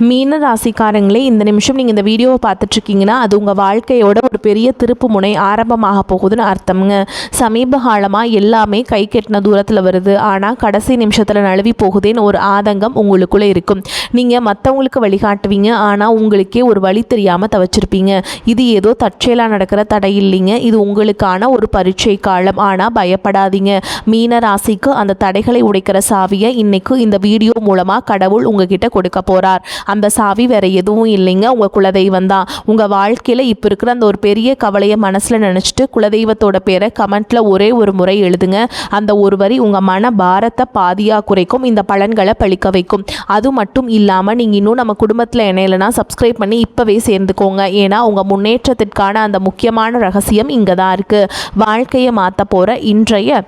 மீன ராசிக்காரங்களே, இந்த நிமிஷம் நீங்கள் இந்த வீடியோவை பார்த்துட்ருக்கீங்கன்னா அது உங்கள் வாழ்க்கையோட ஒரு பெரிய திருப்பு முனை ஆரம்பமாக போகுதுன்னு அர்த்தம்ங்க. சமீப காலமாக எல்லாமே கை கெட்டின தூரத்தில் வருது, ஆனால் கடைசி நிமிஷத்தில் நழுவி போகுதேன்னு ஒரு ஆதங்கம் உங்களுக்குள்ளே இருக்கும். நீங்கள் மற்றவங்களுக்கு வழிகாட்டுவீங்க, ஆனால் உங்களுக்கே ஒரு வழி தெரியாமல் தவச்சிருப்பீங்க. இது ஏதோ தற்செயலாக நடக்கிற தடை இல்லைங்க, இது உங்களுக்கான ஒரு பரீட்சை காலம். ஆனால் பயப்படாதீங்க, மீன ராசிக்கு அந்த தடைகளை உடைக்கிற சாவியை இன்னைக்கு இந்த வீடியோ மூலமாக கடவுள் உங்ககிட்ட கொடுக்க போகிறார். அந்த சாவி வேறு எதுவும் இல்லைங்க, உங்கள் குலதெய்வம் தான். உங்கள் வாழ்க்கையில் இப்போ இருக்கிற அந்த ஒரு பெரிய கவலையை மனசில் நினச்சிட்டு குலதெய்வத்தோட பேரை கமெண்ட்டில் ஒரே ஒரு முறை எழுதுங்க. அந்த ஒரு வரி உங்கள் மன பாரத்தை பாதியாக குறைக்கும், இந்த பலன்களை பழிக்க வைக்கும். அது மட்டும் இல்லாமல் நீங்கள் இன்னும் நம்ம குடும்பத்தில் இணையலைன்னா சப்ஸ்கிரைப் பண்ணி இப்போவே சேர்ந்துக்கோங்க. ஏன்னா உங்கள் முன்னேற்றத்திற்கான அந்த முக்கியமான ரகசியம் இங்கே தான் இருக்குது. வாழ்க்கையை மாற்ற போகிற இன்றைய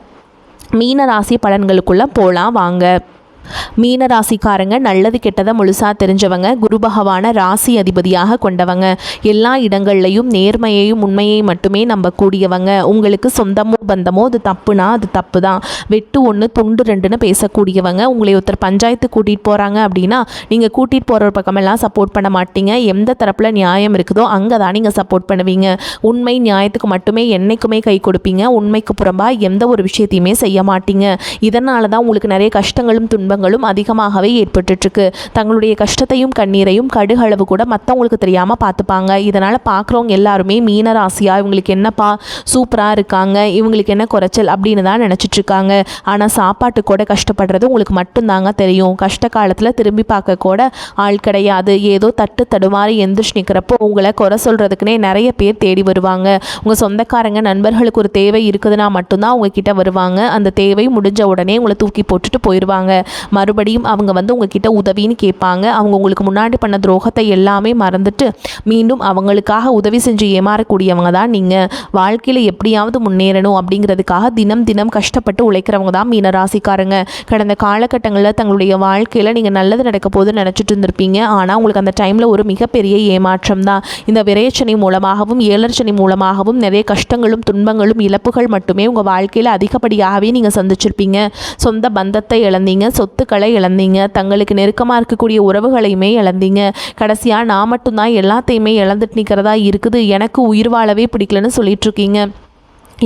மீனராசி பலன்களுக்குள்ளே போகலாம் வாங்க. மீன ராசிக்காரங்க நல்லது கெட்டதை முழுசாக தெரிஞ்சவங்க, குரு பகவானை ராசி அதிபதியாக கொண்டவங்க, எல்லா இடங்கள்லையும் நேர்மையையும் உண்மையை மட்டுமே நம்பக்கூடியவங்க. உங்களுக்கு சொந்தமோ பந்தமோ அது தப்புனா அது தப்பு தான், வெட்டு ஒன்று துண்டு ரெண்டுன்னு பேசக்கூடியவங்க. உங்களை ஒருத்தர் பஞ்சாயத்து கூட்டிகிட்டு போகிறாங்க அப்படின்னா நீங்கள் கூட்டிகிட்டு போகிற பக்கமெல்லாம் சப்போர்ட் பண்ண மாட்டீங்க. எந்த தரப்பில் நியாயம் இருக்குதோ அங்கே தான் நீங்கள் சப்போர்ட் பண்ணுவீங்க. உண்மை நியாயத்துக்கு மட்டுமே என்றைக்குமே கை கொடுப்பீங்க. உண்மைக்கு புறம்பாக எந்த ஒரு விஷயத்தையுமே செய்ய மாட்டீங்க. இதனால தான் உங்களுக்கு நிறைய கஷ்டங்களும் துன்பங்களும் அதிகமாகவே ஏற்பட்டுருக்கு. தங்களுடைய கஷ்டத்தையும் கண்ணீரையும் கடுகளவு கூட மற்றவங்களுக்கு தெரியாமல் பார்த்துப்பாங்க. இதனால் பார்க்குறவங்க எல்லாருமே மீன ராசியா இவங்களுக்கு என்னப்பா சூப்பராக இருக்காங்க, இவங்களுக்கு என்ன குறைச்சல் அப்படின்னு தான் நினச்சிட்ருக்காங்க. ஆனால் சாப்பாட்டு கூட கஷ்டப்படுறது உங்களுக்கு மட்டும்தாங்க தெரியும். கஷ்ட காலத்தில் திரும்பி பார்க்க கூட ஆள் கிடையாது. ஏதோ தட்டு தடுமாறி எந்திரிச்சு நிற்கிறப்போ உங்களை குறை சொல்கிறதுக்குனே நிறைய பேர் தேடி வருவாங்க. உங்கள் சொந்தக்காரங்க நண்பர்களுக்கு ஒரு தேவை இருக்குதுன்னா மட்டும்தான் உங்ககிட்ட வருவாங்க. அந்த தேவை முடிஞ்ச உடனே உங்களை தூக்கி போட்டுட்டு போயிடுவாங்க. மறுபடியும் அவங்க உங்ககிட்ட உதவின்னு கேட்பாங்க. அவங்க உங்களுக்கு முன்னாடி பண்ண துரோகத்தை எல்லாமே மறந்துட்டு மீண்டும் அவங்களுக்காக உதவி செஞ்சு ஏமாறக்கூடியவங்க தான் நீங்கள். வாழ்க்கையில் எப்படியாவது முன்னேறணும் அப்படிங்கிறதுக்காக தினம் தினம் கஷ்டப்பட்டு உழைக்கிறவங்க தான் மீன ராசிக்காரங்க. கடந்த காலகட்டங்களில் தங்களுடைய வாழ்க்கையில் நீங்கள் நல்லது நடக்க போதுன்னு நினச்சிட்டு இருந்திருப்பீங்க. ஆனால் உங்களுக்கு அந்த டைமில் ஒரு மிகப்பெரிய ஏமாற்றம் தான். இந்த விரைச்சனை மூலமாகவும் ஏழர்ச்சனை மூலமாகவும் நிறைய கஷ்டங்களும் துன்பங்களும் இழப்புகள் மட்டுமே உங்கள் வாழ்க்கையில் அதிகப்படியாகவே நீங்கள் சந்திச்சிருப்பீங்க. சொந்த பந்தத்தை இழந்தீங்க, சொத்துக்களை இழந்தீங்க, தங்களுக்கு நெருக்கமாக இருக்கக்கூடிய உறவுகளையுமே இழந்தீங்க. கடைசியாக நான் மட்டும்தான் எல்லாத்தையுமே இழந்துட்டு நிற்கிறதா இருக்குது, எனக்கு உயிர் வாழவே பிடிக்கலன்னு சொல்லிட்டு இருக்கீங்க.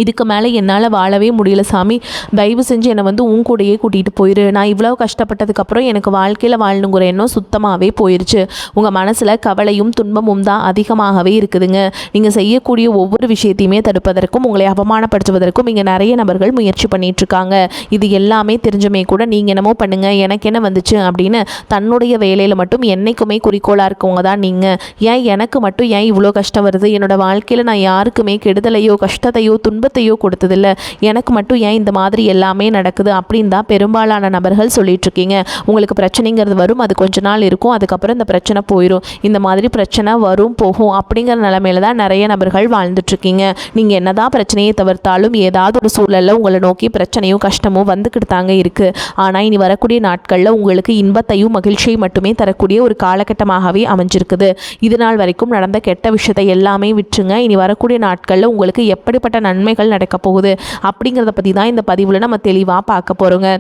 இதுக்கு மேலே என்னால் வாழவே முடியல சாமி, தயவு செஞ்சு என்னை உன் கூடையே கூட்டிகிட்டு போயிரு. நான் இவ்வளோ கஷ்டப்பட்டதுக்கப்புறம் எனக்கு வாழ்க்கையில் வாழணுங்கிற எண்ணம் சுத்தமாகவே போயிடுச்சு. உங்கள் மனசில் கவலையும் துன்பமும் தான் அதிகமாகவே இருக்குதுங்க. நீங்கள் செய்யக்கூடிய ஒவ்வொரு விஷயத்தையுமே தடுப்பதற்கும் உங்களை அவமானப்படுத்துவதற்கும் இங்கே நிறைய நபர்கள் முயற்சி பண்ணிகிட்ருக்காங்க. இது எல்லாமே தெரிஞ்சுமே கூட நீங்கள் என்னமோ பண்ணுங்கள், எனக்கு என்ன வந்துச்சு அப்படின்னு தன்னுடைய வேலையில் மட்டும் என்றைக்குமே குறிக்கோளாக இருக்கவங்க தான் நீங்கள். ஏன் எனக்கு மட்டும் ஏன் இவ்வளோ கஷ்டம் வருது, என்னோடய வாழ்க்கையில் நான் யாருக்குமே கெடுதலையோ கஷ்டத்தையோ துன்பத்தையோ கொடுத்ததில்ல, எனக்கு மட்டும் ஏன் இந்த மாதிரி எல்லாமே நடக்குது அப்படின்னு தான் பெரும்பாலான நபர்கள் சொல்லிட்டு இருக்கீங்க. உங்களுக்கு பிரச்சனைங்கிறது வரும், அது கொஞ்ச நாள் இருக்கும், அதுக்கப்புறம் இந்த பிரச்சனை போயிடும். இந்த மாதிரி பிரச்சனை வரும் போகும் அப்படிங்கிற நிலைமையில தான் நிறைய நபர்கள் வாழ்ந்துட்டுருக்கீங்க. நீங்கள் என்னதான் பிரச்சனையை தவிர்த்தாலும் ஏதாவது ஒரு சூழலில் உங்களை நோக்கி பிரச்சனையும் கஷ்டமும் வந்துக்கிட்டு தாங்க இருக்குது. ஆனால் இனி வரக்கூடிய நாட்களில் உங்களுக்கு இன்பத்தையும் மகிழ்ச்சியை மட்டுமே தரக்கூடிய ஒரு காலகட்டமாகவே அமைஞ்சிருக்குது. இது நாள் வரைக்கும் நடந்த கெட்ட விஷயத்தை எல்லாமே விட்டுருங்க. இனி வரக்கூடிய நாட்களில் உங்களுக்கு எப்படிப்பட்ட நன்மைகள் நடக்க போகுது அப்படிங்கிறத பற்றி தான் இந்த பதிவில் நம்ம தெளிவாக பார்க்க போகிறோங்க.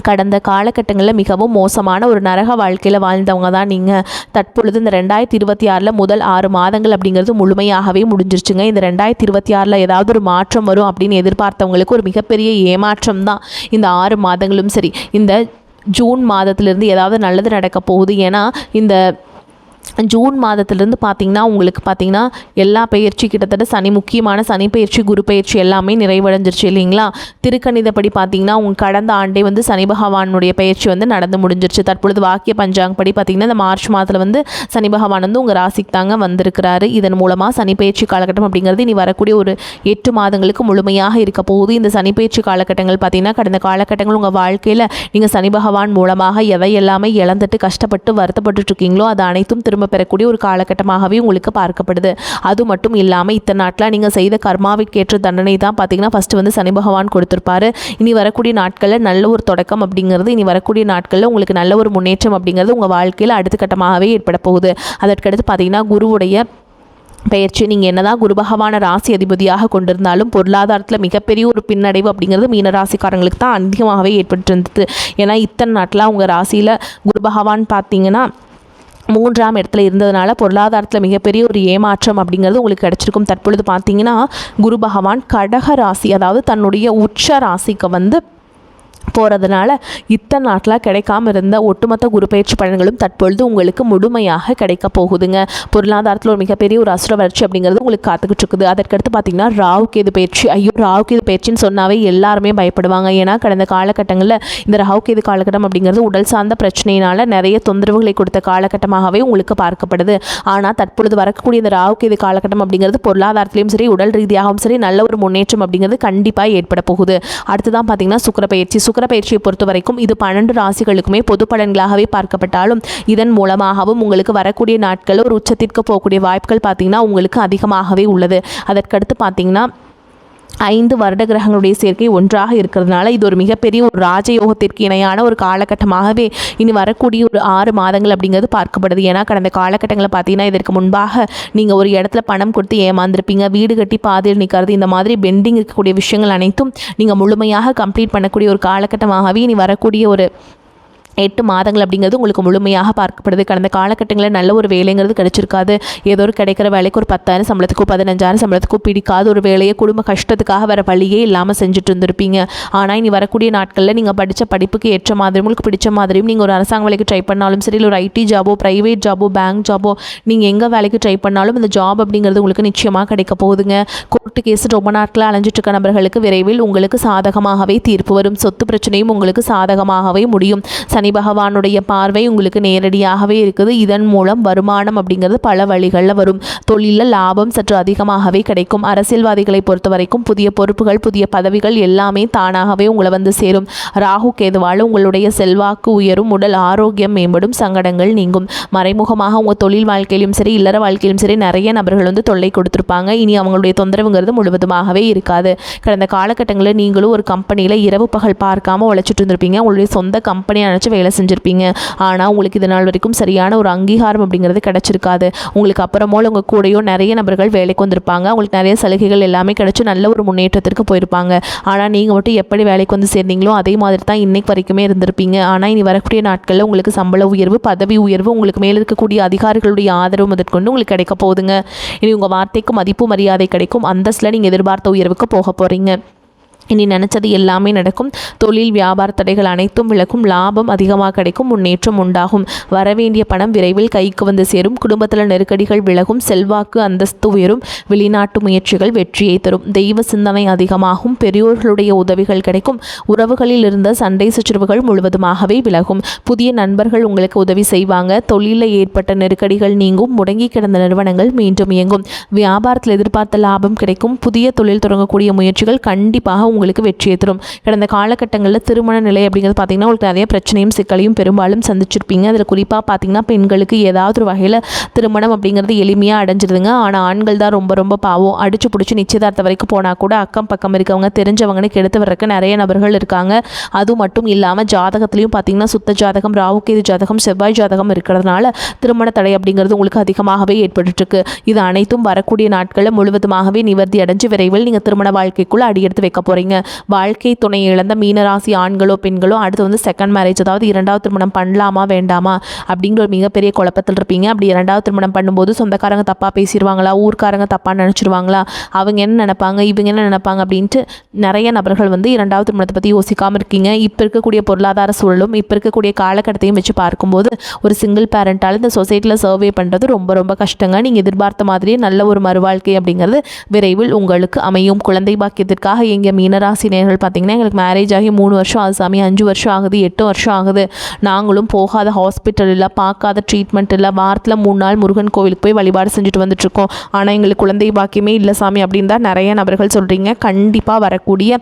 கடந்த காலகட்டங்களில் மிகவும் மோசமான ஒரு நரக வாழ்க்கையில் வாழ்ந்தவங்க தான் நீங்கள். தற்பொழுது இந்த 2026 முதல் 6 மாதங்கள் அப்படிங்கிறது முழுமையாகவே முடிஞ்சிருச்சுங்க. இந்த 2026 ஏதாவது ஒரு மாற்றம் வரும் அப்படின்னு எதிர்பார்த்தவங்களுக்கு ஒரு மிகப்பெரிய ஏமாற்றம் தான் இந்த 6 மாதங்களும். சரி, இந்த ஜூன் மாதத்திலிருந்து ஏதாவது நல்லது நடக்க போகுது. ஏன்னா இந்த ஜூன் மாதத்துலேருந்து பார்த்திங்கன்னா உங்களுக்கு பார்த்திங்கன்னா எல்லா பயிற்சி கிட்டத்தட்ட முக்கியமான சனி பயிற்சி குரு பயிற்சி எல்லாமே நிறைவடைஞ்சிருச்சு இல்லைங்களா. திருக்கணிதப்படி பார்த்திங்கன்னா உங்கள் கடந்த ஆண்டே சனி பகவானுடைய பயிற்சி நடந்து முடிஞ்சிருச்சு. தற்பொழுது வாக்கிய பஞ்சாங்கப்படி பார்த்திங்கன்னா இந்த மார்ச் மாதத்தில் சனி பகவான் உங்கள் ராசிக்கு தாங்க வந்திருக்கிறாரு. இதன் மூலமாக சனி பயிற்சி காலகட்டம் அப்படிங்கிறது இனி வரக்கூடிய ஒரு 8 மாதங்களுக்கு முழுமையாக இருக்க போகுது. இந்த சனி பயிற்சி காலகட்டங்கள் பார்த்திங்கன்னா கடந்த காலகட்டங்கள் உங்கள் வாழ்க்கையில் நீங்கள் சனி பகவான் மூலமாக எவை எல்லாமே இழந்துட்டு கஷ்டப்பட்டு வருத்தப்பட்டு இருக்கீங்களோ அது அனைத்தும் திரும்ப பெறக்கூடிய ஒரு காலகட்டமாகவே உங்களுக்கு பார்க்கப்படுது. அது மட்டும் இல்லாமல் இத்தனை நாட்டில் நீங்கள் செய்த கர்மாவிற்கேற்ற தண்டனை தான் பார்த்தீங்கன்னா ஃபஸ்ட்டு சனி பகவான் கொடுத்துருப்பாரு. இனி வரக்கூடிய நாட்களில் நல்ல ஒரு தொடக்கம் அப்படிங்கிறது, இனி வரக்கூடிய நாட்களில் உங்களுக்கு நல்ல ஒரு முன்னேற்றம் அப்படிங்கிறது உங்கள் வாழ்க்கையில் அடுத்த கட்டமாகவே ஏற்பட போகுது. அதற்கடுத்து பார்த்தீங்கன்னா குருவுடைய பயிற்சி. நீங்கள் என்னதான் குரு பகவான ராசி அதிபதியாக கொண்டிருந்தாலும் பொருளாதாரத்தில் மிகப்பெரிய ஒரு பின்னடைவு அப்படிங்கிறது மீன ராசிக்காரங்களுக்கு தான் அதிகமாகவே ஏற்பட்டு இருந்தது. ஏன்னா இத்தனை நாட்டில் உங்கள் ராசியில் குரு பகவான் பார்த்தீங்கன்னா 3ஆம் இடத்துல இருந்ததுனால பொருளாதாரத்தில் மிகப்பெரிய ஒரு ஏமாற்றம் அப்படிங்கிறது உங்களுக்கு கிடச்சிருக்கும். தற்பொழுது பார்த்தீங்கன்னா குரு பகவான் கடக ராசி, அதாவது தன்னுடைய உச்ச ராசிக்கு போகிறதுனால இத்தனை நாட்டில் கிடைக்காம இருந்த ஒட்டுமொத்த குரு பயிற்சி பலன்களும் தற்பொழுது உங்களுக்கு முழுமையாக கிடைக்க போகுதுங்க. பொருளாதாரத்தில் ஒரு மிகப்பெரிய ஒரு அசுர வளர்ச்சி அப்படிங்கிறது உங்களுக்கு காத்துக்கிட்டு இருக்குது. அதற்கடுத்து பார்த்தீங்கன்னா ராகு கேது பயிற்சி. ஐயோ, ராகு கேது பயிற்சின்னு சொன்னாவே எல்லாருமே பயப்படுவாங்க. ஏன்னா கடந்த காலகட்டங்களில் இந்த ராகு கேது காலகட்டம் அப்படிங்கிறது உடல் சார்ந்த பிரச்சனையினால் நிறைய தொந்தரவுகளை கொடுத்த காலகட்டமாகவே உங்களுக்கு பார்க்கப்படுது. ஆனால் தற்பொழுது வரக்கூடிய இந்த ராகு கேது காலகட்டம் அப்படிங்கிறது பொருளாதாரத்திலையும் சரி உடல் ரீதியாகவும் சரி நல்ல ஒரு முன்னேற்றம் அப்படிங்கிறது கண்டிப்பாக ஏற்பட போகுது. அடுத்துதான் பார்த்தீங்கன்னா சுக்கிர பயிற்சி. சுக்கிர பயிற்சியை பொறுத்த வரைக்கும் இது 12 ராசிகளுக்குமே பொது பலன்களாகவே பார்க்கப்பட்டாலும் இதன் மூலமாகவும் உங்களுக்கு வரக்கூடிய நாட்களில் ஒரு உச்சத்திற்கு போகக்கூடிய வாய்ப்புகள் பார்த்தீங்கன்னா உங்களுக்கு அதிகமாகவே உள்ளது. அதற்கடுத்து பார்த்தீங்கன்னா 5 வருட கிரகங்களுடைய சேர்க்கை ஒன்றாக இருக்கிறதுனால இது ஒரு மிகப்பெரிய ஒரு ராஜயோகத்திற்கு இணையான ஒரு காலகட்டமாகவே இனி வரக்கூடிய ஒரு 6 மாதங்கள் அப்படிங்கிறது பார்க்கப்படுது. ஏன்னா கடந்த காலகட்டங்களில் பார்த்தீங்கன்னா இதற்கு முன்பாக நீங்கள் ஒரு இடத்துல பணம் கொடுத்து ஏமாந்துருப்பீங்க, வீடு கட்டி பாதையில் நிற்கிறது, இந்த மாதிரி பெண்டிங் இருக்கக்கூடிய விஷயங்கள் அனைத்தும் நீங்கள் முழுமையாக கம்ப்ளீட் பண்ணக்கூடிய ஒரு காலகட்டமாகவே இனி வரக்கூடிய ஒரு 8 மாதங்கள் அப்படிங்கிறது உங்களுக்கு முழுமையாக பார்க்கப்படுது. கடந்த காலகட்டங்களில் நல்ல ஒரு வேலைங்கிறது கிடைச்சிருக்காது. ஏதோ ஒரு கிடைக்கிற வேலைக்கு ஒரு 10,000 சம்பளத்துக்கோ 15,000 சம்பளத்துக்கோ பிடிக்காத ஒரு வேலையை குடும்ப கஷ்டத்துக்காக வர வழியே இல்லாமல் செஞ்சுட்டு இருந்திருப்பீங்க. ஆனால் இனி வரக்கூடிய நாட்களில் நீங்கள் படித்த படிப்புக்கு ஏற்ற மாதிரியும் உங்களுக்கு பிடிச்ச மாதிரியும் நீங்கள் ஒரு அரசாங்க வேலைக்கு ட்ரை பண்ணாலும் சரி, இல்லை ஒரு ஐடி ஜாபோ, ப்ரைவேட் ஜாபோ, பேங்க் ஜாபோ, நீங்கள் எங்கே வேலைக்கு ட்ரை பண்ணாலும் இந்த ஜாப் அப்படிங்கிறது உங்களுக்கு நிச்சயமாக கிடைக்க போகுதுங்க. கோர்ட்டு கேஸ் ரொம்ப நாட்களில் அலைஞ்சிட்டு இருக்க நபர்களுக்கு விரைவில் உங்களுக்கு சாதகமாகவே தீர்ப்பு வரும். சொத்து பிரச்சனையும் உங்களுக்கு சாதகமாகவே முடியும். சனி பகவானுடைய பார்வை உங்களுக்கு நேரடியாகவே இருக்குது. இதன் மூலம் வருமானம் அப்படிங்கிறது பல வழிகளில் வரும். தொழிலில் லாபம் சற்று அதிகமாகவே கிடைக்கும். அரசியல்வாதிகளை பொறுத்த வரைக்கும் புதிய பொறுப்புகள், புதிய பதவிகள் எல்லாமே தானாகவே உங்களை வந்து சேரும். ராகு கேதுவால் உங்களுடைய செல்வாக்கு உயரும், உடல் ஆரோக்கியம் மேம்படும், சங்கடங்கள் நீங்கும். மறைமுகமாக உங்கள் தொழில் வாழ்க்கையிலும் சரி இல்லற வாழ்க்கையிலும் சரி நிறைய நபர்கள் வந்து தொல்லை கொடுத்துருப்பாங்க. இனி அவங்களுடைய தொந்தரவுங்கிறது முழுவதுமாகவே இருக்காது. கடந்த காலகட்டங்களில் நீங்களும் ஒரு கம்பெனியில் இரவு பகல் பார்க்காம உழைச்சிட்டு இருந்திருப்பீங்க. உங்களுடைய சொந்த கம்பெனியை நினச்சி வேலை செஞ்சுருப்பீங்க. ஆனால் உங்களுக்கு இது நாள் வரைக்கும் சரியான ஒரு அங்கீகாரம் அப்படிங்கிறது கிடைச்சிருக்காது. உங்களுக்கு அப்புறமோ உங்கள் கூடயோ நிறைய நபர்கள் வேலைக்கு வந்திருப்பாங்க. உங்களுக்கு நிறைய சலுகைகள் எல்லாமே கிடைச்சி நல்ல ஒரு முன்னேற்றத்திற்கு போயிருப்பாங்க. ஆனால் நீங்கள் மட்டும் எப்படி வேலைக்கு வந்து சேர்ந்தீங்களோ அதே மாதிரி தான் இன்னைக்கு வரைக்குமே இருந்திருப்பீங்க. ஆனால் இனி வரக்கூடிய நாட்களில் உங்களுக்கு சம்பள உயர்வு, பதவி உயர்வு, உங்களுக்கு மேலே இருக்கக்கூடிய அதிகாரிகளுடைய ஆதரவு முதற்கொண்டு உங்களுக்கு கிடைக்க போகுதுங்க. இனி உங்கள் வார்த்தைக்கு மதிப்பு மரியாதை கிடைக்கும். அந்தஸ்தில் நீங்கள் எதிர்பார்த்த உயர்வுக்கு போக போகிறீங்க. இனி நினச்சது எல்லாமே நடக்கும். தொழில் வியாபார தடைகள் அனைத்தும் விலகும். லாபம் அதிகமாக கிடைக்கும். முன்னேற்றம் உண்டாகும். வரவேண்டிய பணம் விரைவில் கைக்கு வந்து சேரும். குடும்பத்தில் நெருக்கடிகள் விலகும். செல்வாக்கு அந்தஸ்து உயரும். வெளிநாட்டு முயற்சிகள் வெற்றியை தரும். தெய்வ சிந்தனை அதிகமாகும். பெரியோர்களுடைய உதவிகள் கிடைக்கும். உறவுகளில் இருந்த சண்டை சச்சரவுகள் முழுவதுமாகவே விலகும். புதிய நண்பர்கள் உங்களுக்கு உதவி செய்வாங்க. தொழிலில் ஏற்பட்ட நெருக்கடிகள் நீங்கும். முடங்கி கிடந்த நிறுவனங்கள் மீண்டும் இயங்கும். வியாபாரத்தில் எதிர்பார்த்த லாபம் கிடைக்கும். புதிய தொழில் தொடங்கக்கூடிய முயற்சிகள் கண்டிப்பாக உங்களுக்கு வெற்றியை தரும். கடந்த காலகட்டங்களில் திருமண நிலை அப்படிங்கிறது பார்த்தீங்கன்னா உங்களுக்கு நிறைய பிரச்சனையும் சிக்கலையும் பெரும்பாலும் சந்திச்சிருப்பீங்க. அதில் குறிப்பாக பார்த்தீங்கன்னா பெண்களுக்கு ஏதாவது ஒரு வகையில் திருமணம் அப்படிங்கிறது எளிமையாக அடைஞ்சிருதுங்க. ஆனால் ஆண்கள் தான் ரொம்ப ரொம்ப பாவம். அடிச்சு பிடிச்சி நிச்சயதார்த்த வரைக்கும் போனால் கூட அக்கம் பக்கம் இருக்கவங்க தெரிஞ்சவங்கன்னு கெடுத்து வர்றதுக்கு நிறைய நபர்கள் இருக்காங்க. அது மட்டும் இல்லாமல் ஜாதகத்துலேயும் பார்த்தீங்கன்னா சுத்த ஜாதகம், ராகு கேது ஜாதகம், செவ்வாய் ஜாதகம் இருக்கிறதுனால திருமண தடை அப்படிங்கிறது உங்களுக்கு அதிகமாகவே ஏற்பட்டுருக்கு. இது அனைத்தும் வரக்கூடிய நாட்களில் முழுவதுமாகவே நிவர்த்தி அடைஞ்சு விரைவில் நீங்கள் திருமண வாழ்க்கைக்குள்ளே அடியெடுத்து வைக்க போகிறீங்க. வாழ்க்கை துணை இழந்த மீனராசி ஆண்களோ பெண்களோ அடுத்து வந்து செகண்ட் மேரேஜ், அதாவது 2வது திருமணம் பண்ணலாமா வேண்டாமா அப்படிங்கிற ஒரு மிகப்பெரிய குழப்பத்தில் இருப்பீங்க. அப்படி 2வது திருமணம் பண்ணும்போது சொந்தக்காரங்க தப்பாக பேசிடுவாங்களா, ஊர்க்காரங்க தப்பாக நினச்சிருவாங்களா, அவங்க என்ன நினைப்பாங்க, இவங்க என்ன நினைப்பாங்க அப்படின்ட்டு நிறைய நபர்கள் வந்து 2வது திருமணத்தை பற்றி யோசிக்காமல் இருக்கீங்க. இப்போ இருக்கக்கூடிய பொருளாதார சூழலும் இப்போ இருக்கக்கூடிய காலகட்டத்தையும் வச்சு பார்க்கும்போது ஒரு சிங்கிள் பேரண்டால் இந்த சொசைட்டியில் சர்வே பண்ணுறது ரொம்ப ரொம்ப கஷ்டங்க. நீங்கள் எதிர்பார்த்த மாதிரியே நல்ல ஒரு மறுவாழ்க்கை அப்படிங்கிறது விரைவில் உங்களுக்கு அமையும். குழந்தை பாக்கியத்திற்காக எங்கள் மீனராசி நேயர்கள் பார்த்தீங்கன்னா எங்களுக்கு மேரேஜ் ஆகி 3 வருஷம் ஆகுது சாமி, 5 வருஷம் ஆகுது, 8 வருஷம் ஆகுது, நாங்களும் போகாத ஹாஸ்பிட்டல் இல்லை, பார்க்காத ட்ரீட்மெண்ட் இல்லை, வாரத்தில் 3 நாள் முருகன் கோவிலுக்கு போய் வழிபாடு செஞ்சுட்டு வந்துட்டுருக்கோம், ஆனால் எங்களுக்கு குழந்தை பாக்கியமே இல்லை சாமி அப்படின்னு தான் நிறைய நபர்கள் சொல்கிறீங்க. கண்டிப்பாக வரக்கூடிய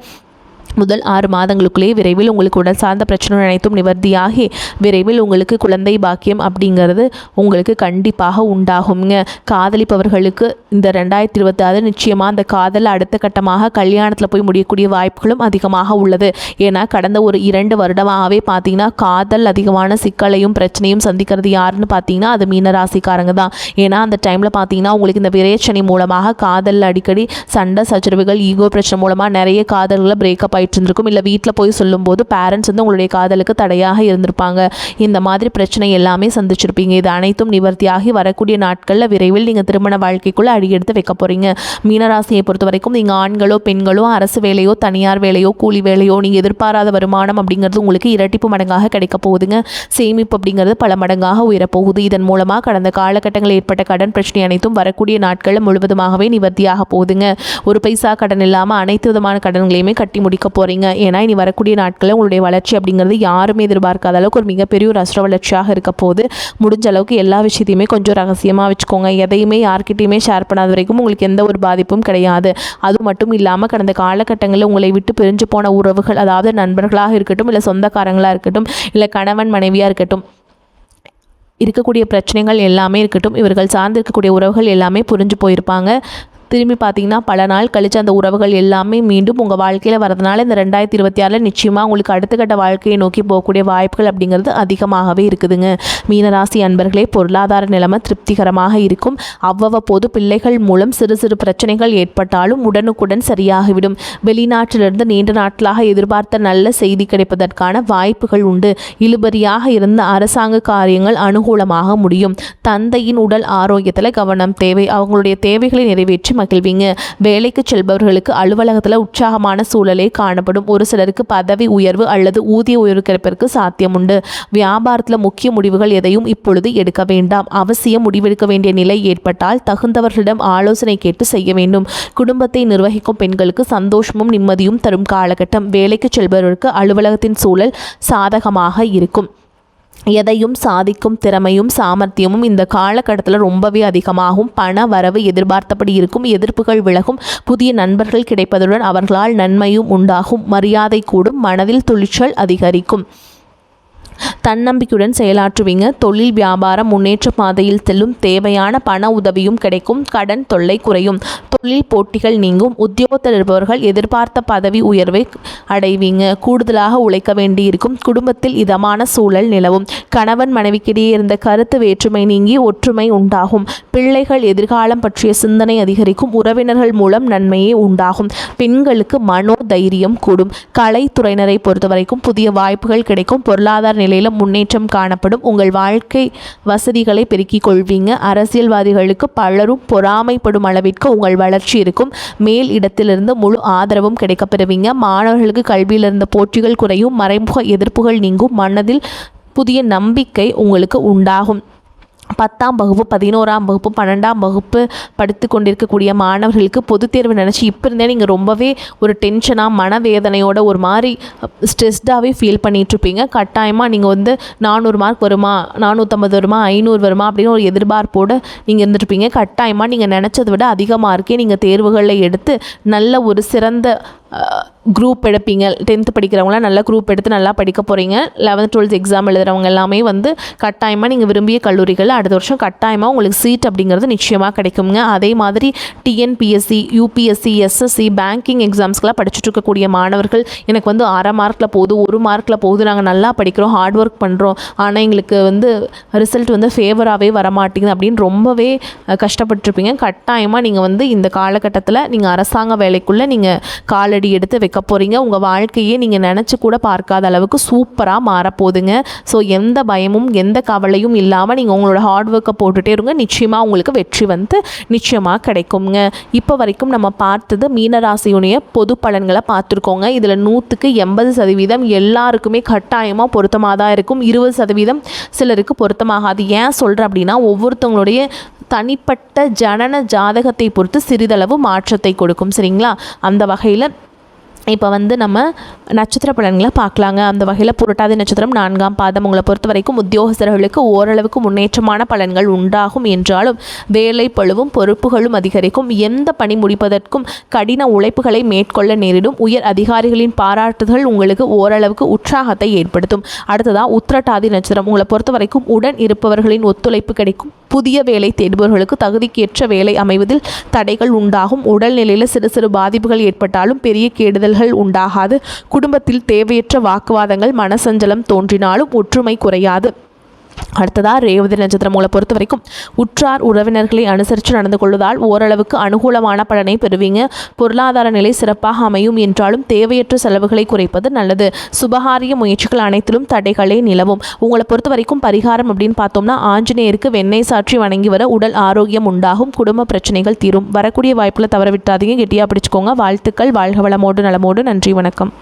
முதல் 6 மாதங்களுக்குள்ளே விரைவில் உங்களுக்கு உடல் சார்ந்த பிரச்சனை அனைத்தும் நிவர்த்தியாகி விரைவில் உங்களுக்கு குழந்தை பாக்கியம் அப்படிங்கிறது உங்களுக்கு கண்டிப்பாக உண்டாகுங்க. காதலிப்பவர்களுக்கு இந்த 2026 நிச்சயமாக அந்த காதல் அடுத்த கட்டமாக கல்யாணத்தில் போய் முடியக்கூடிய வாய்ப்புகளும் அதிகமாக உள்ளது. ஏன்னா கடந்த ஒரு 2 வருடமாகவே பார்த்தீங்கன்னா காதல் அதிகமான சிக்கலையும் பிரச்சனையும் சந்திக்கிறது யாருன்னு பார்த்தீங்கன்னா அது மீனராசிக்காரங்க தான். ஏன்னா அந்த டைமில் பார்த்தீங்கன்னா உங்களுக்கு இந்த விரயச்சனை மூலமாக காதலில் அடிக்கடி சண்டை சச்சரவுகள், ஈகோ பிரச்சனை மூலமாக நிறைய காதல்களை பிரேக்கப் ஆயிட்டு இருந்திருக்கும். இல்லை வீட்டில் போய் சொல்லும்போது பேரண்ட்ஸ் வந்து உங்களுடைய காதலுக்கு தடையாக இருந்திருப்பாங்க. இந்த மாதிரி பிரச்சனை எல்லாமே சந்திச்சிருப்பீங்க. இது அனைத்தும் நிவர்த்தியாகி வரக்கூடிய நாட்களில் விரைவில் நீங்கள் திருமண வாழ்க்கைக்குள்ளே அடியெடுத்து வைக்க போகிறீங்க. மீனராசியை பொறுத்த வரைக்கும் நீங்கள் ஆண்களோ பெண்களோ அரசு வேலையோ தனியார் வேலையோ கூலி வேலையோ நீங்கள் எதிர்பாராத வருமானம் அப்படிங்கிறது உங்களுக்கு இரட்டிப்பு மடங்காக கிடைக்க போகுதுங்க. சேமிப்பு அப்படிங்கிறது பல மடங்காக உயரப்போகுது. இதன் மூலமாக கடந்த காலகட்டங்களில் ஏற்பட்ட கடன் பிரச்சனை அனைத்தும் வரக்கூடிய நாட்களில் முழுவதுமாகவே நிவர்த்தியாக போகுதுங்க. ஒரு பைசா கடன் இல்லாமல் அனைத்து விதமான கடன்களையுமே கட்டி முடிக்க போகிறீங்க. ஏன்னா இனி வரக்கூடிய நாட்களில் உங்களுடைய வளர்ச்சி அப்படிங்கிறது யாருமே எதிர்பார்க்காத அளவுக்கு ஒரு மிகப்பெரிய ஒரு அஸ்ர வளர்ச்சியாக இருக்க போது. முடிஞ்ச அளவுக்கு எல்லா விஷயத்தையுமே கொஞ்சம் ரகசியமாக வச்சுக்கோங்க. எதையுமே யார்கிட்டையுமே ஷேர் பண்ணாத வரைக்கும் உங்களுக்கு எந்த ஒரு பாதிப்பும் கிடையாது. அது மட்டும் இல்லாமல் கடந்த காலகட்டங்களில் உங்களை விட்டு பிரிஞ்சு போன உறவுகள், அதாவது நண்பர்களாக இருக்கட்டும், இல்லை சொந்தக்காரங்களாக இருக்கட்டும், இல்லை கணவன் மனைவியாக இருக்கட்டும், இருக்கக்கூடிய பிரச்சனைகள் எல்லாமே இருக்கட்டும், இவர்கள் சார்ந்து இருக்கக்கூடிய உறவுகள் எல்லாமே புரிஞ்சு போயிருப்பாங்க. திரும்பி பார்த்தீங்கன்னா பல நாள் கழித்து அந்த உறவுகள் எல்லாமே மீண்டும் உங்கள் வாழ்க்கையில் வரதுனால இந்த 2026 நிச்சயமாக உங்களுக்கு அடுத்த கட்ட வாழ்க்கையை நோக்கி போகக்கூடிய வாய்ப்புகள் அப்படிங்கிறது அதிகமாகவே இருக்குதுங்க. மீனராசி அன்பர்களே, பொருளாதார நிலைமை திருப்திகரமாக இருக்கும். அவ்வப்போது பிள்ளைகள் மூலம் சிறு சிறு பிரச்சனைகள் ஏற்பட்டாலும் உடனுக்குடன் சரியாகிவிடும். வெளிநாட்டிலிருந்து நீண்ட நாட்களாக எதிர்பார்த்த நல்ல செய்தி கிடைப்பதற்கான வாய்ப்புகள் உண்டு. இழுபறியாக இருந்த அரசாங்க காரியங்கள் அனுகூலமாக முடியும். தந்தையின் உடல் ஆரோக்கியத்தில் கவனம் தேவை. அவங்களுடைய தேவைகளை நிறைவேற்றி மகிழ்வீங்க. வேலைக்கு செல்பவர்களுக்கு அலுவலகத்தில் உற்சாகமான சூழலே காணப்படும். ஒரு சிலருக்கு பதவி உயர்வு அல்லது ஊதிய உயர்வு கிடைப்பதற்கு சாத்தியம் உண்டு. வியாபாரத்தில் முக்கிய முடிவுகள் எதையும் இப்பொழுது எடுக்க வேண்டாம். அவசியம் முடிவெடுக்க வேண்டிய நிலை ஏற்பட்டால் தகுந்தவர்களிடம் ஆலோசனை கேட்டு செய்ய வேண்டும். குடும்பத்தை நிர்வகிக்கும் பெண்களுக்கு சந்தோஷமும் நிம்மதியும் தரும் காலகட்டம். வேலைக்கு செல்பவர்களுக்கு அலுவலகத்தின் சூழல் சாதகமாக இருக்கும். எதையும் சாதிக்கும் திறமையும் சாமர்த்தியமும் இந்த காலகட்டத்தில் ரொம்பவே அதிகமாகும். பண வரவு எதிர்பார்த்தபடி இருக்கும். எதிர்ப்புகள் விலகும். புதிய நண்பர்கள் கிடைப்பதுடன் அவர்களால் நன்மையும் உண்டாகும். மரியாதை கூடும். மனதில் துணிச்சல் அதிகரிக்கும். தன்னம்பிக்கையுடன் செயலாற்றுவீங்க. தொழில் வியாபாரம் முன்னேற்ற பாதையில் செல்லும். தேவையான பண உதவியும் கிடைக்கும். கடன் தொல்லை குறையும். தொழில் போட்டிகள் நீங்கும். உத்தியோகத்தில் இருப்பவர்கள் எதிர்பார்த்த பதவி உயர்வை அடைவீங்க. கூடுதலாக உழைக்க வேண்டியிருக்கும். குடும்பத்தில் இதமான சூழல் நிலவும். கணவன் மனைவிக்கிடையே இருந்த கருத்து வேற்றுமை நீங்கி ஒற்றுமை உண்டாகும். பிள்ளைகள் எதிர்காலம் பற்றிய சிந்தனை அதிகரிக்கும். உறவினர்கள் மூலம் நன்மையே உண்டாகும். பெண்களுக்கு மனோ தைரியம் கூடும். கலைத்துறையினரை பொறுத்தவரைக்கும் புதிய வாய்ப்புகள் கிடைக்கும். பொருளாதார நிலையில் முன்னேற்றம் காணப்படும். உங்கள் வாழ்க்கை வசதிகளை பெருக்கிக் கொள்வீங்க. அரசியல்வாதிகளுக்கு பலரும் பொறாமைப்படும் அளவிற்கு உங்கள் வளர்ச்சி இருக்கும். மேல் இடத்திலிருந்து முழு ஆதரவும் கிடைக்கப்பெறுவீங்க. மாணவர்களுக்கு கல்வியில் இருந்த போட்டிகள் குறையும். மறைமுக எதிர்ப்புகள் நீங்கும். மனதில் புதிய நம்பிக்கை உங்களுக்கு உண்டாகும். 10ஆம் வகுப்பு 11ஆம் வகுப்பு 12ஆம் வகுப்பு படித்து கொண்டிருக்கக்கூடிய மாணவர்களுக்கு பொதுத் தேர்வு நினச்சி இப்போ இருந்தே நீங்கள் ரொம்பவே ஒரு டென்ஷனாக மனவேதனையோட ஒரு மாதிரி ஸ்ட்ரெஸ்டாகவே ஃபீல் பண்ணிகிட்ருப்பீங்க. கட்டாயமாக நீங்கள் வந்து 400 மார்க் வருமா, 450 வருமா, 500 வருமா அப்படின்னு ஒரு எதிர்பார்ப்போடு நீங்கள் இருந்துருப்பீங்க. கட்டாயமாக நீங்கள் நினச்சதை விட அதிக மார்க்கே நீங்கள் தேர்வுகளில் எடுத்து நல்ல ஒரு சிறந்த குரூப் எடுப்பீங்க. 10th படிக்கிறவங்களாம் நல்ல குரூப் எடுத்து நல்லா படிக்க போகிறீங்க. 11th 12th எக்ஸாம் எழுதுகிறவங்க எல்லாமே வந்து கட்டாயமாக நீங்கள் விரும்பிய கல்லூரிகளில் அடுத்த வருஷம் கட்டாயமாக உங்களுக்கு சீட் அப்படிங்கிறது நிச்சயமாக கிடைக்குங்க. அதே மாதிரி டிஎன்பிஎஸ்சி, யூபிஎஸ்சி, எஸ்எஸ்சி, பேங்கிங் எக்ஸாம்ஸ்க்கெலாம் படிச்சுட்டு இருக்கக்கூடிய மாணவர்கள் எனக்கு வந்து 1/2 மார்க்கில் போகுது, 1 மார்க்கில் போகுது, நாங்கள் நல்லா படிக்கிறோம், ஹார்ட் ஒர்க் பண்ணுறோம், ஆனால் எங்களுக்கு வந்து ரிசல்ட் வந்து ஃபேவராகவே வரமாட்டேங்குது அப்படின்னு ரொம்பவே கஷ்டப்பட்டுருப்பீங்க. கட்டாயமாக நீங்கள் வந்து இந்த காலகட்டத்தில் நீங்கள் அரசாங்க வேலைக்குள்ளே நீங்கள் காலடி எடுத்து வைக்க போகிறீங்க. உங்கள் வாழ்க்கையே நீங்கள் நினச்சி கூட பார்க்காத அளவுக்கு சூப்பராக மாறப்போகுதுங்க. ஸோ எந்த பயமும் எந்த கவலையும் இல்லாமல் நீங்கள் உங்களோட ஹார்ட் ஒர்க்கை போட்டுகிட்டே இருங்க. நிச்சயமாக உங்களுக்கு வெற்றி வந்து நிச்சயமாக கிடைக்குங்க. இப்போ வரைக்கும் நம்ம பார்த்தது மீனராசியுடைய பொது பலன்களை பார்த்துருக்கோங்க. இதில் 100க்கு 80% எல்லாருக்குமே கட்டாயமாக பொருத்தமாக தான் இருக்கும். 20% சிலருக்கு பொருத்தமாகாது. ஏன் சொல்கிறேன் அப்படின்னா ஒவ்வொருத்தவங்களுடைய தனிப்பட்ட ஜனன ஜாதகத்தை பொறுத்து சிறிதளவு மாற்றத்தை கொடுக்கும். சரிங்களா? அந்த வகையில் இப்போ வந்து நம்ம நட்சத்திர பலன்களை பார்க்கலாங்க. அந்த வகையில் புரட்டாதி நட்சத்திரம் 4ஆம் பாதம். உங்களை பொறுத்த வரைக்கும் உத்தியோகஸ்தர்களுக்கு ஓரளவுக்கு முன்னேற்றமான பலன்கள் உண்டாகும் என்றாலும் வேலை பளுவும் பொறுப்புகளும் அதிகரிக்கும். எந்த பணி முடிப்பதற்கும் கடின உழைப்புகளை மேற்கொள்ள நேரிடும். உயர் அதிகாரிகளின் பாராட்டுதல் உங்களுக்கு ஓரளவுக்கு உற்சாகத்தை ஏற்படுத்தும். அடுத்ததாக உத்திரட்டாதி நட்சத்திரம். உங்களை பொறுத்த வரைக்கும் உடன் இருப்பவர்களின் ஒத்துழைப்பு கிடைக்கும். புதிய வேலை தேடுபவர்களுக்கு தகுதிக்கேற்ற வேலை அமைவதில் தடைகள் உண்டாகும். உடல்நிலையில் சிறு சிறு பாதிப்புகள் ஏற்பட்டாலும் பெரிய கெடுதல்கள் உண்டாகாது. குடும்பத்தில் தேவையற்ற வாக்குவாதங்கள் மனசஞ்சலம் தோன்றினாலும் ஒற்றுமை குறையாது. அடுத்ததாக ரேவதி நட்சத்திரம் உங்களை பொறுத்த வரைக்கும் உற்றார் உறவினர்களை அனுசரித்து நடந்து கொள்வதால் ஓரளவுக்கு அனுகூலமான பலனை பெறுவீங்க. பொருளாதார நிலை சிறப்பாக அமையும் என்றாலும் தேவையற்ற செலவுகளை குறைப்பது நல்லது. சுபகாரிய முயற்சிகள் அனைத்திலும் தடைகளே நிலவும். உங்களை பொறுத்த வரைக்கும் பரிகாரம் அப்படின்னு பார்த்தோம்னா ஆஞ்சநேயருக்கு வெண்ணெய் சாற்றி வணங்கி வர உடல் ஆரோக்கியம் உண்டாகும், குடும்ப பிரச்சனைகள் தீரும். வரக்கூடிய வாய்ப்புகளை தவற விட்டாதீங்க, கெட்டியாக பிடிச்சுக்கோங்க. வாழ்த்துக்கள். வாழ்க வளமோடு நலமோடு. நன்றி, வணக்கம்.